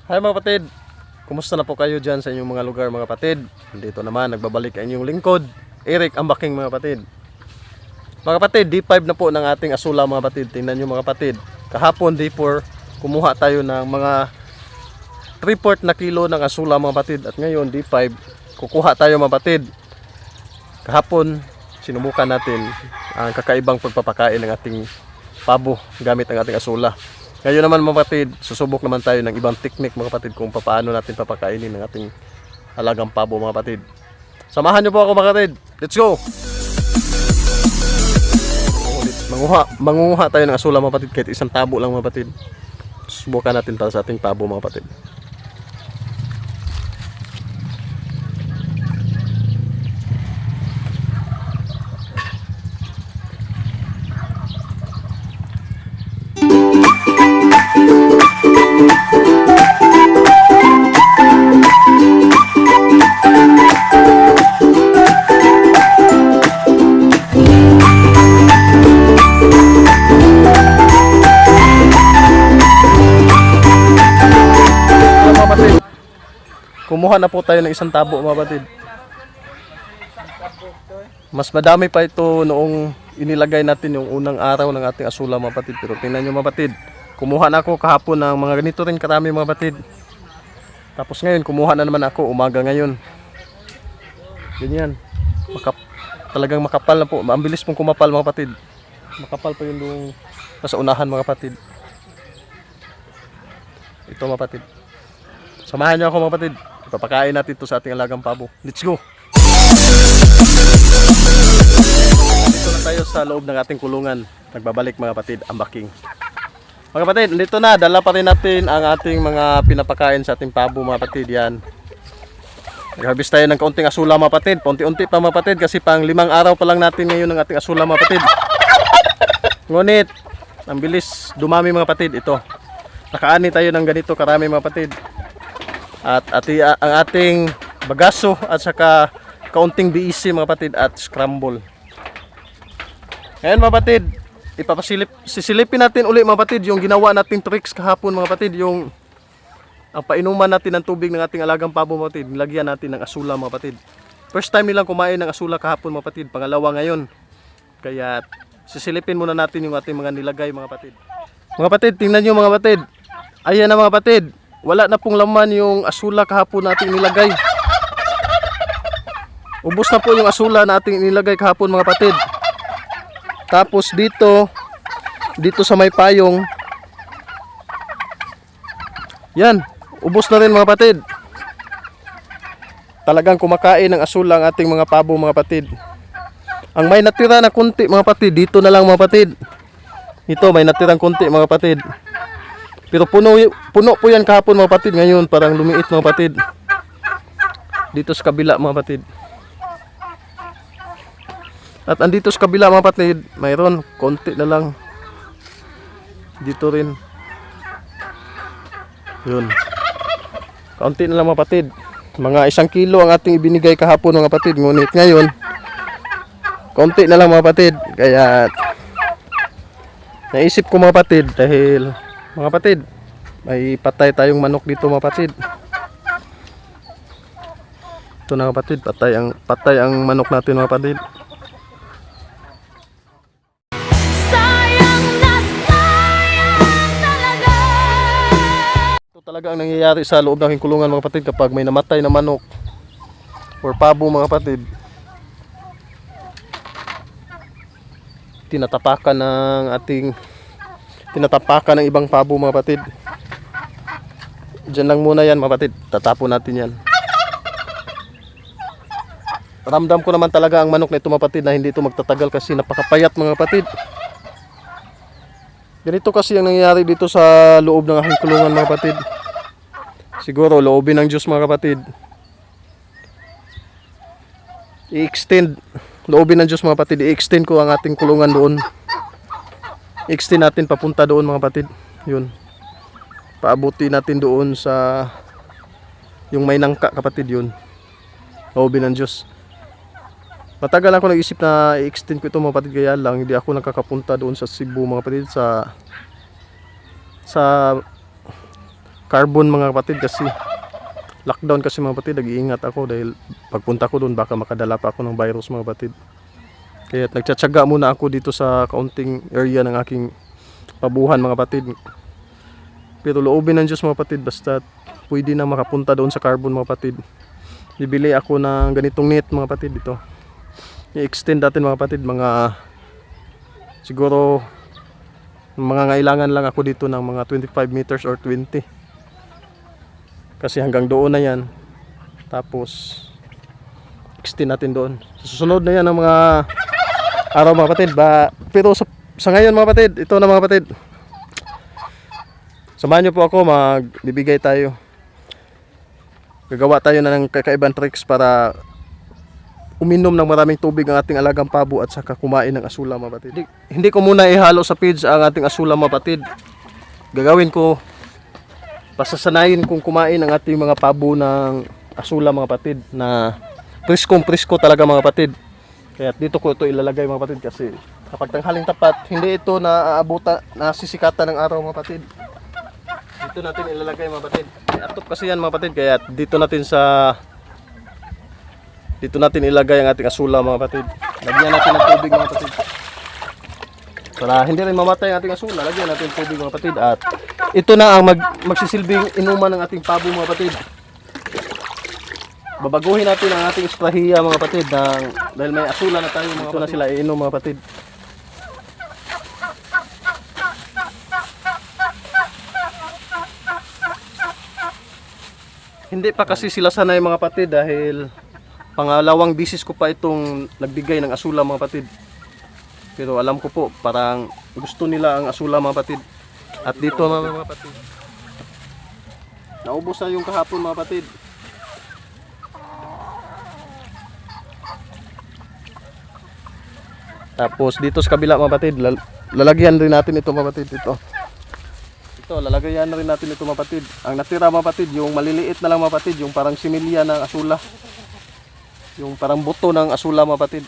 Hi mga kapatid, kumusta na po kayo dyan sa inyong mga lugar mga kapatid? Dito naman, nagbabalik ang inyong lingkod, Eric Ambaking mga kapatid. Mga kapatid, D5 na po ng ating asula mga kapatid. Tingnan nyo mga kapatid, kahapon D4, kumuha tayo ng mga 3/4 na kilo ng asula mga kapatid. At ngayon D5, kukuha tayo mga kapatid. Kahapon, sinubukan natin ang kakaibang pagpapakain ng ating pabo gamit ang ating asula. Ngayon naman mga kapatid, susubok naman tayo ng ibang technique mga kapatid kung paano natin papakainin ng ating alagang pabo mga kapatid. Samahan nyo po ako mga kapatid. Let's go! Mangunguha tayo ng asula mga kapatid, kahit isang tabo lang mga kapatid. Subukan natin para sa ating pabo mga kapatid. Kumuha na po tayo ng isang tabo mga kapatid. Mas madami pa ito noong inilagay natin yung unang araw ng ating asula mga kapatid. Pero tingnan nyo mga kapatid, kumuha na ako kahapon ng mga ganito rin karami mga kapatid. Tapos ngayon kumuha na naman ako umaga ngayon. Ganyan. Talagang makapal na po. Ang bilis pong kumapal mga kapatid. Makapal pa yung doong nasa unahan mga kapatid. Ito mga kapatid. Samahan nyo ako mga kapatid. Ipapakain natin ito sa ating alagang pabo. Let's go! Dito na tayo sa loob ng ating kulungan. Nagbabalik mga kapatid, Ambaking. Mga kapatid, dito na. Dala pa rin natin ang ating mga pinapakain sa ating pabo mga kapatid. Yan. Nag-harvest tayo ng kaunting asula mga kapatid. Paunti-unti pa mga kapatid kasi pang 5 araw pa lang natin ngayon ng ating asula mga kapatid. Ngunit, ang bilis dumami mga kapatid. Ito. Nakaani tayo ng ganito karami mga kapatid. At ang ating bagaso at saka kaunting BEC mga kapatid at scramble. Ngayon mga kapatid, sisilipin natin uli mga kapatid yung ginawa nating tricks kahapon mga kapatid. Yung ang painuman natin ng tubig ng ating alagang pabo mga kapatid. Nilagyan natin ng asula mga kapatid. First time nilang kumain ng asula kahapon mga kapatid. Pangalawa ngayon. Kaya sisilipin muna natin yung ating mga nilagay mga kapatid. Mga kapatid, tingnan nyo mga kapatid. Ayan na mga kapatid. Wala na pong laman yung asula kahapon nating nilagay. Ubos na po yung asula na ating nilagay kahapon mga kapatid. Tapos dito sa may payong, yan, ubos na rin mga kapatid. Talagang kumakain ng asula ang ating mga pabo mga kapatid. Ang may natira na kunti mga kapatid, dito na lang mga kapatid. Ito may natirang kunti mga kapatid. Pero puno po yan kahapon mga kapatid. Ngayon parang lumiit mga kapatid. Dito sa kabila mga kapatid. At andito sa kabila mga kapatid, mayroon konti na lang. Dito rin. Yun. Kaunti na lang mga kapatid. Mga 1 kilo ang ating ibinigay kahapon mga kapatid. Ngunit ngayon, kaunti na lang mga kapatid. Kaya naisip ko mga kapatid dahil mga kapatid, may patay tayong manok dito mga kapatid. Ito na kapatid, patay ang manok natin mga kapatid. Sayang talaga. Ito talaga ang nangyayari sa loob ng aking kulungan mga kapatid kapag may namatay na manok or pabo mga kapatid. Tinatapakan ng ibang pabo mga kapatid. Diyan lang muna yan mga kapatid. Tatapon natin yan. Ramdam ko naman talaga ang manok na ito mga kapatid na hindi ito magtatagal kasi napakapayat mga kapatid. Ganito kasi ang nangyayari dito sa loob ng aking kulungan mga kapatid. Siguro loobin ng Diyos mga kapatid. Loobin ng Diyos mga kapatid. I-extend ko ang ating kulungan doon. I-extend natin papunta doon mga kapatid. Yun. Paabuti natin doon sa yung may nangka kapatid yun. Loobin ng Diyos. Matagal ako nag-isip na i-extend ko ito mga kapatid, kaya lang hindi ako nakakapunta doon sa Cebu mga kapatid, sa carbon mga kapatid, kasi lockdown kasi mga kapatid. Nag-iingat ako dahil pagpunta ko doon baka makadala pa ako ng virus mga kapatid. Kaya nagtsatsaga muna ako dito sa kaunting area ng aking pabuhan mga kapatid. Pero loobin ng Diyos mga kapatid, basta pwede na makapunta doon sa carbon mga kapatid. Bibili ako ng ganitong net mga kapatid dito. I-extend natin mga kapatid, mga siguro mga ngailangan lang ako dito ng mga 25 meters or 20. Kasi hanggang doon na yan. Tapos extend natin doon. Susunod na yan ang mga araw mga kapatid. Pero sa ngayon mga kapatid, ito na mga kapatid. Samahan nyo po ako, magbibigay tayo. Gagawa tayo na ng kakaibang tricks para uminom ng maraming tubig ang ating alagang pabo at saka kumain ng asula mga kapatid. Hindi ko muna ihalo sa feeds ang ating asula mga kapatid. Gagawin ko, pasasanayin kong kumain ang ating mga pabo ng asula mga kapatid na presko talaga mga kapatid. Kaya dito ko ito ilalagay mga kapatid kasi kapag tanghaling tapat, hindi ito nasisikatan ng araw mga kapatid. Dito natin ilalagay mga kapatid. Atop kasi yan mga kapatid, kaya dito natin ilagay ang ating asula mga kapatid. Lagyan natin ng tubig mga kapatid. Para hindi rin mamatay ang ating asula, lagyan natin ng tubig mga kapatid. At ito na ang magsisilbing inuman ng ating pabo mga kapatid. Babaguhin natin ang ating estrahiya mga kapatid dahil may asula na tayo mga kapatid. Ito na sila iinom mga kapatid. Hindi pa kasi sila sanay mga kapatid dahil pangalawang bisis ko pa itong nagbigay ng asula mga kapatid. Pero alam ko po, parang gusto nila ang asula mga kapatid. At dito mga kapatid, naubos na yung kahapon mga kapatid. Tapos dito sa kabila mga kapatid, lalagyan rin natin ito mga kapatid. Ito, lalagyan na rin natin ito mga kapatid. Ang natira mga kapatid, yung maliliit na lang mga kapatid, yung parang similya ng asula. Yung parang buto ng asula mga kapatid.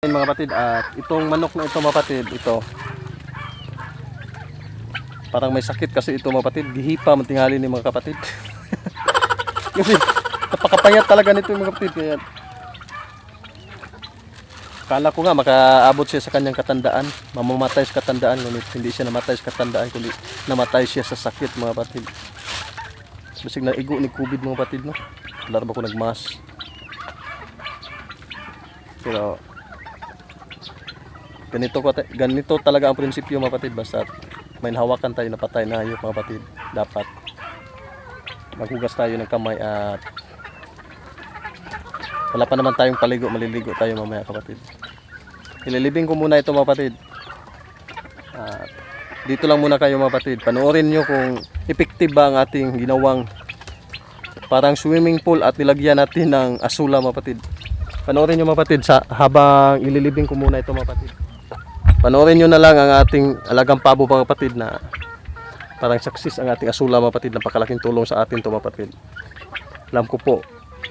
Mga kapatid, at itong manok na ito mga kapatid, ito parang may sakit kasi ito mga kapatid, gihipa mantingali ni mga kapatid. Kasi napakapayat talaga nito mga kapatid, kaya Kala ko nga makaabot siya sa kanyang katandaan, mamamatay sa katandaan, ngunit hindi siya namatay sa katandaan, kundi namatay siya sa sakit mga kapatid. Basig na igo ni COVID mga kapatid, no? Wala na ba ko nagmas. Pero ganito talaga ang prinsipyo mga kapatid, basta may hawakan tayo na patay na hayop mga kapatid, dapat maghugas tayo ng kamay at wala pa naman tayong paligo, maliligo tayo mamaya kapatid. Ililibing ko muna ito mga kapatid. At dito lang muna kayo mga kapatid. Panoorin nyo kung effective ba ang ating ginawang parang swimming pool at nilagyan natin ng asula mga kapatid. Panoorin nyo mga kapatid habang ililibing ko muna ito mga kapatid. Panoorin nyo na lang ang ating alagang pabo mga kapatid na parang success ang ating asula mga kapatid. Napakalaking tulong sa atin ito mga kapatid. Alam ko po,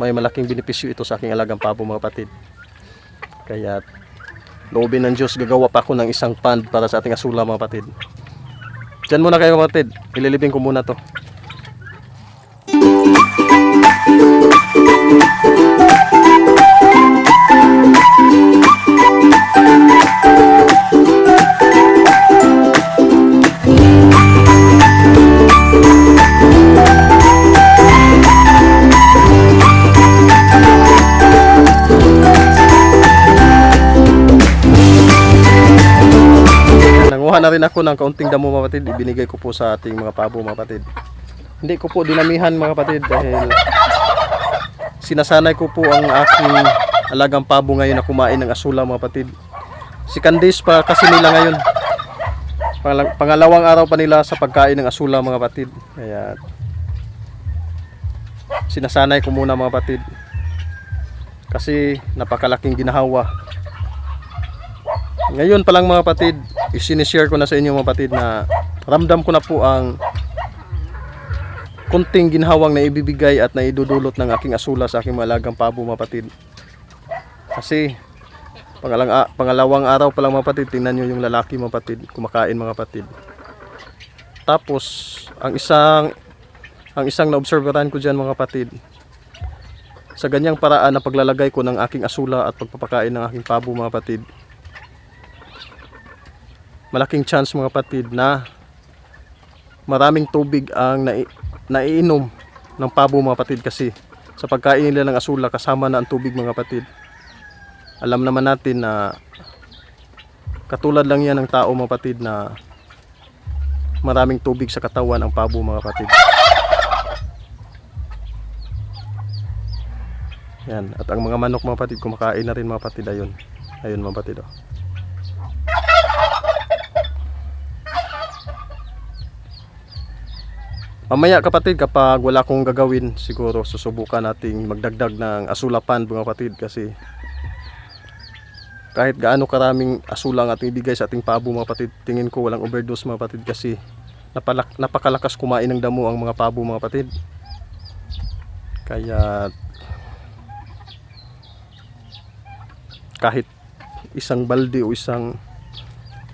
may malaking benepisyo ito sa aking alagang pabo mga kapatid. Kaya loobin ng Diyos, gagawa pa ako ng isang pond para sa ating asula mga kapatid. Diyan muna kayo mga kapatid. Ililibing ko muna to. Nanguha na rin ako ng kaunting damo mga kapatid. Ibinigay ko po sa ating mga pabo mga kapatid. Hindi ko po dinamihan mga kapatid dahil sinasanay ko po ang aking alagang pabo ngayon na kumain ng asula mga kapatid. Si Candice pa kasi nila ngayon. Pangalawang araw pa nila sa pagkain ng asula mga kapatid. Kaya sinasanay ko muna mga kapatid. Kasi napakalaking ginahawa. Ngayon pa lang mga kapatid, isinishare ko na sa inyo mga kapatid na ramdam ko na po ang kunting ginhawang na ibibigay at naidudulot ng aking asula sa aking malagang pabo mga kapatid. Kasi pangalawang araw pa lang mga kapatid, tingnan nyo yung lalaki mga kapatid, kumakain mga kapatid. Tapos ang isang naobserbahan ko dyan mga kapatid, sa ganyang paraan na paglalagay ko ng aking asula at pagpapakain ng aking pabo mga kapatid, malaking chance mga kapatid na maraming tubig ang naiinom ng pabo mga kapatid, kasi sa pagkain nila ng asula kasama na ang tubig mga kapatid. Alam naman natin na katulad lang yan ng tao mga kapatid na maraming tubig sa katawan ang pabo mga kapatid. Yan, at ang mga manok mga kapatid kumakain na rin mga kapatid. Ayun mga kapatid, oh. Mamaya kapatid, kapag wala akong gagawin, siguro susubukan nating magdagdag ng asulapan mga kapatid, kasi kahit gaano karaming asula ang ating ibigay sa ating pabo mga kapatid, tingin ko walang overdose mga kapatid, kasi napakalakas kumain ng damo ang mga pabo mga kapatid. Kaya kahit isang balde o isang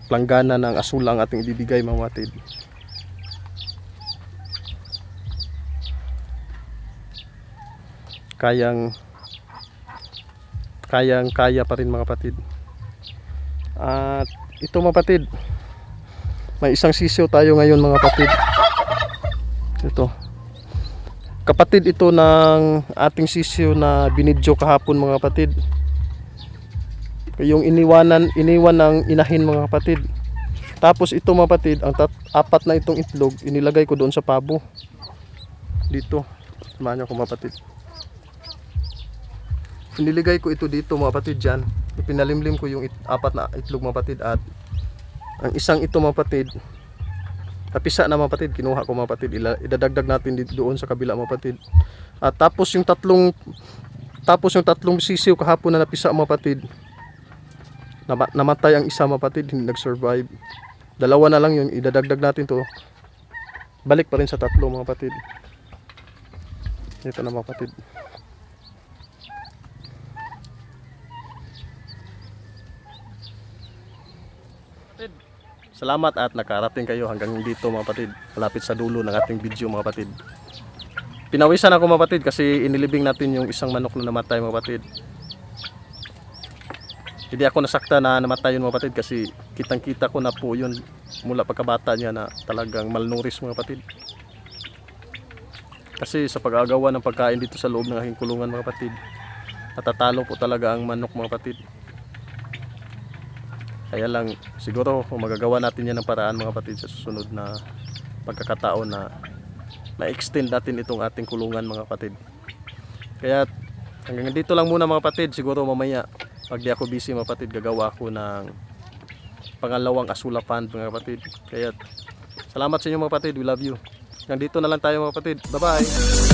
planggana ng asula ang ating ibibigay mga kapatid, kaya pa rin mga kapatid. At ito mga kapatid, may isang sisiw tayo ngayon mga kapatid. Ito kapatid, ito ng ating sisiw na binidyo kahapon mga kapatid, yung iniwan ng inahin mga kapatid. Tapos ito mga kapatid, ang apat na itong itlog inilagay ko doon sa pabo dito. Samahan nyo ako mga kapatid. Iniligay ko ito dito mga kapatid dyan. Ipinalimlim ko yung apat na itlog mga kapatid. At ang isang ito mga kapatid, napisa na mga kapatid, kinuha ko mga kapatid. Idadagdag natin dito doon sa kabila mga kapatid. At tapos yung tatlong sisiw kahapon na napisa mga kapatid, namatay ang isa mga kapatid, hindi nag-survive. Dalawa na lang yung idadagdag natin to. Balik pa rin sa tatlo mga kapatid. Ito na mga kapatid. Salamat at nakarating kayo hanggang dito mga kapatid. Malapit sa dulo ng ating video mga kapatid. Pinawisan ako mga kapatid kasi inilibing natin yung isang manok na namatay mga kapatid. Hindi ako nasakta na namatay yun mga kapatid kasi kitang kita ko na po yun mula pagkabata niya na talagang malnourished mga kapatid. Kasi sa pag-agawa ng pagkain dito sa loob ng aking kulungan mga kapatid, natatalo po talaga ang manok mga kapatid. Kaya lang siguro kung magagawa natin yan ng paraan mga kapatid sa susunod na pagkakataon na ma-extend natin itong ating kulungan mga kapatid. Kaya hanggang dito lang muna mga kapatid, siguro mamaya pag di ako busy mga kapatid, gagawa ako ng pangalawang Asula Fund mga kapatid. Kaya salamat sa inyo mga kapatid, we love you. Hanggang dito na lang tayo mga kapatid, bye bye.